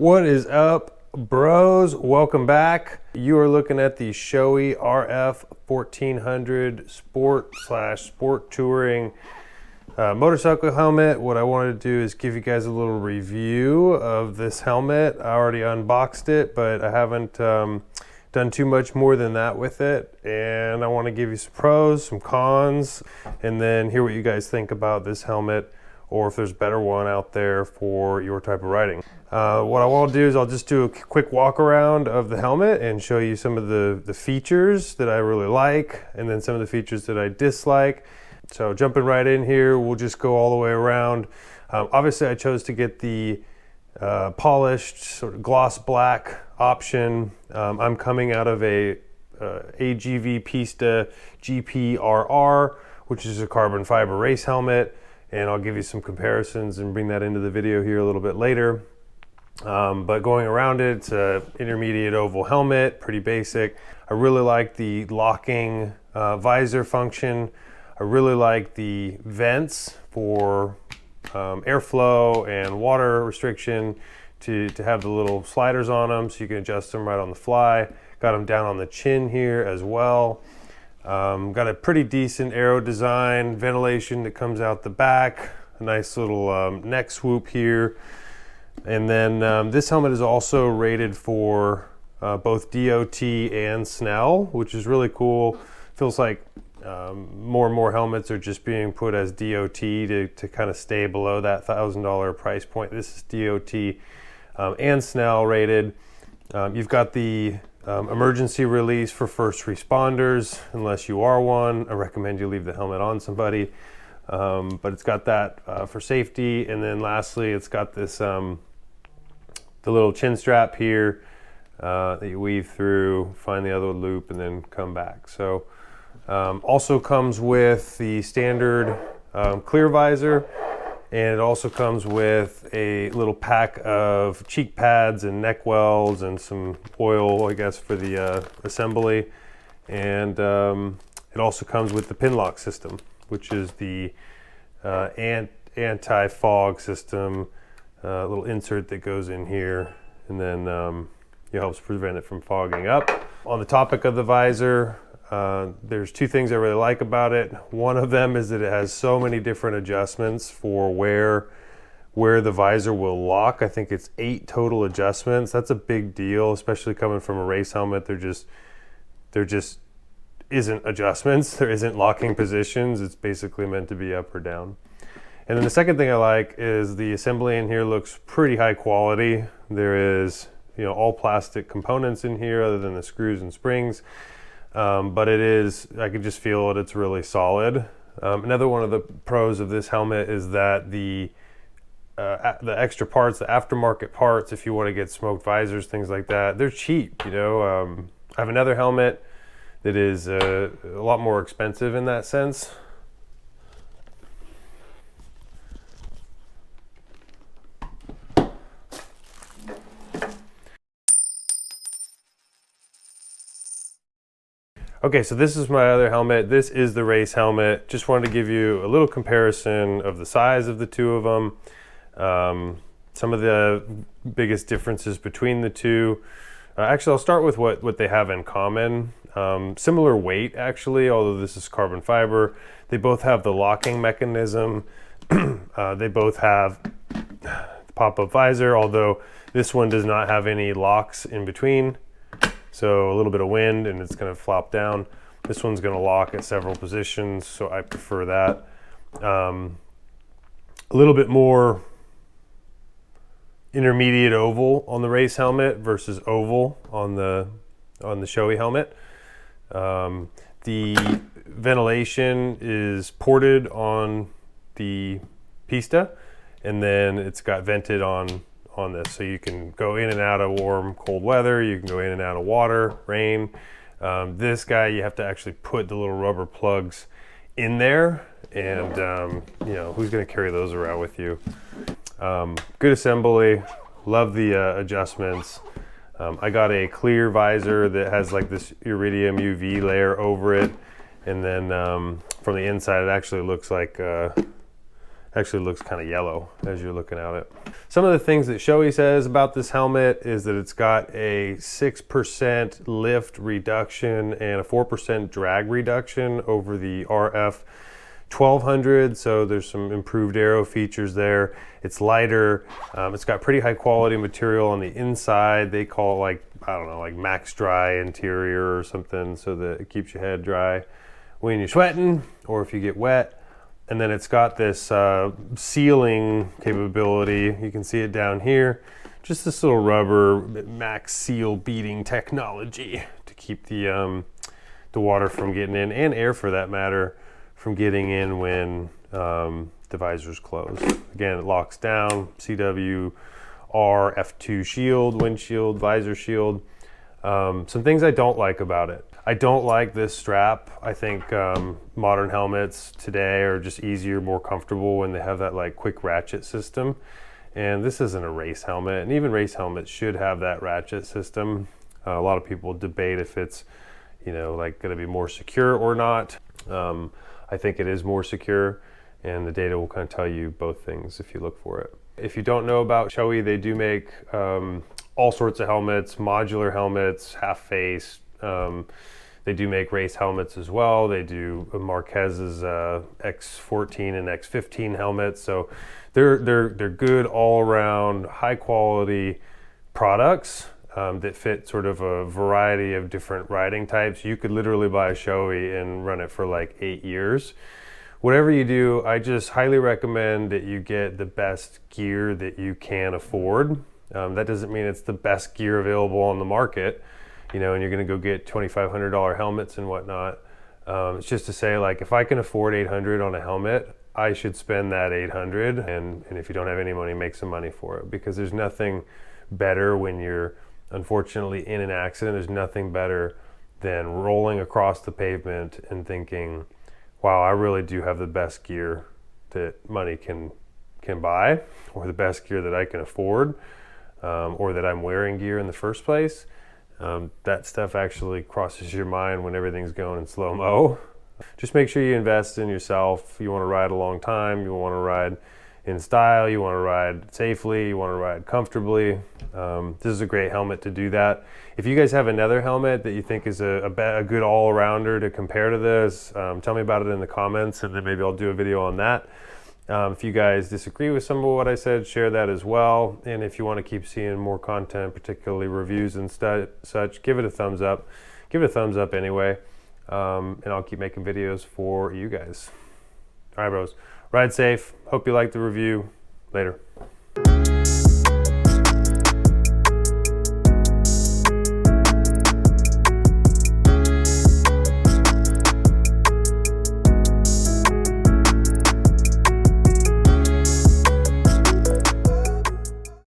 What is up, bros? Welcome back. You are looking at the Shoei RF-1400 sport touring motorcycle helmet. What I wanted to do is give you guys a little review of this helmet. I already unboxed it, but I haven't done too much more than that with it. And I want to give you some pros, some cons, and then hear what you guys think about this helmet, or if there's a better one out there for your type of riding. What I want to do is I'll just do a quick walk around of the helmet and show you some of the features that I really like, and then some of the features that I dislike. So jumping right in here, we'll just go all the way around. Obviously I chose to get the polished sort of gloss black option. I'm coming out of a AGV Pista gprr, which is a carbon fiber race helmet, and I'll give you some comparisons and bring that into the video here a little bit later. But going around it, it's an intermediate oval helmet, pretty basic. I really like the locking visor function. I really like the vents for airflow and water restriction, to have the little sliders on them so you can adjust them right on the fly. Got them down on the chin here as well. Got a pretty decent aero design, ventilation that comes out the back, a nice little neck swoop here. And then this helmet is also rated for both DOT and Snell, which is really cool. Feels like more and more helmets are just being put as DOT to kind of stay below that $1,000 price point. This is DOT and Snell rated. You've got the emergency release for first responders, unless you are one. I recommend you leave the helmet on somebody. But it's got that for safety. And then lastly, it's got this the little chin strap here that you weave through, find the other loop, and then come back. So also comes with the standard clear visor, and it also comes with a little pack of cheek pads and neck welds and some oil, I guess, for the assembly. And it also comes with the pin lock system, which is the anti-fog system, little insert that goes in here, and then it helps prevent it from fogging up. On the topic of the visor, there's two things I really like about it. One of them is that it has so many different adjustments for where the visor will lock. I think it's 8 total adjustments. That's a big deal, especially coming from a race helmet. There just isn't adjustments. There isn't locking positions. It's basically meant to be up or down. And then the second thing I like is the assembly in here looks pretty high quality. There is, all plastic components in here other than the screws and springs. But I can just feel it, it's really solid. Another one of the pros of this helmet is that the extra parts, the aftermarket parts, if you want to get smoked visors, things like that, they're cheap. I have another helmet that is a lot more expensive in that sense. Okay, so this is my other helmet. This is the race helmet. Just wanted to give you a little comparison of the size of the two of them. Some of the biggest differences between the two. Actually, I'll start with what they have in common. Similar weight, actually, although this is carbon fiber. They both have the locking mechanism. They both have the pop-up visor, although this one does not have any locks in between. So a little bit of wind and it's going to flop down. This one's going to lock at several positions, so I prefer that. A little bit more intermediate oval on the race helmet versus oval on the Shoei helmet. The ventilation is ported on the Pista, and then it's got vented on this, so you can go in and out of warm, cold weather. You can go in and out of water, rain. This guy, you have to actually put the little rubber plugs in there, and who's going to carry those around with you? Good assembly. Love the adjustments. I got a clear visor that has like this iridium UV layer over it, and then from the inside it actually looks like Actually looks kind of yellow as you're looking at it. Some of the things that Shoei says about this helmet is that it's got a 6% lift reduction and a 4% drag reduction over the RF-1400. So there's some improved aero features there. It's lighter. It's got pretty high quality material on the inside. They call it like, I don't know, like max dry interior or something, so that it keeps your head dry when you're sweating or if you get wet. And then it's got this sealing capability. You can see it down here. Just this little rubber max seal beading technology to keep the water from getting in, and air for that matter, from getting in when the visor's closed. Again, it locks down. CW RF-1400 shield, windshield, visor shield. Some things I don't like about it. I don't like this strap. I think modern helmets today are just easier, more comfortable when they have that like quick ratchet system. And this isn't a race helmet, and even race helmets should have that ratchet system. A lot of people debate if it's, you know, like going to be more secure or not. I think it is more secure, and the data will kind of tell you both things if you look for it. If you don't know about Shoei, they do make all sorts of helmets, modular helmets, half face. They do make race helmets as well. They do Marquez's X14 and X15 helmets. So they're good all around, high quality products that fit sort of a variety of different riding types. You could literally buy a Shoei and run it for like 8 years. Whatever you do, I just highly recommend that you get the best gear that you can afford. That doesn't mean it's the best gear available on the market, you know, and you're going to go get $2,500 helmets and whatnot. It's just to say, like, if I can afford $800 on a helmet, I should spend that $800. And if you don't have any money, make some money for it, because there's nothing better when you're unfortunately in an accident. There's nothing better than rolling across the pavement and thinking, wow, I really do have the best gear that money can buy, or the best gear that I can afford, or that I'm wearing gear in the first place. That stuff actually crosses your mind when everything's going in slow-mo. Just make sure you invest in yourself. You want to ride a long time, you want to ride in style, you want to ride safely, you want to ride comfortably. This is a great helmet to do that. If you guys have another helmet that you think is a good all-arounder to compare to this, tell me about it in the comments, and then maybe I'll do a video on that. If you guys disagree with some of what I said, share that as well. And if you want to keep seeing more content, particularly reviews and such, give it a thumbs up. Give it a thumbs up anyway, and I'll keep making videos for you guys. All right, bros. Ride safe. Hope you liked the review. Later.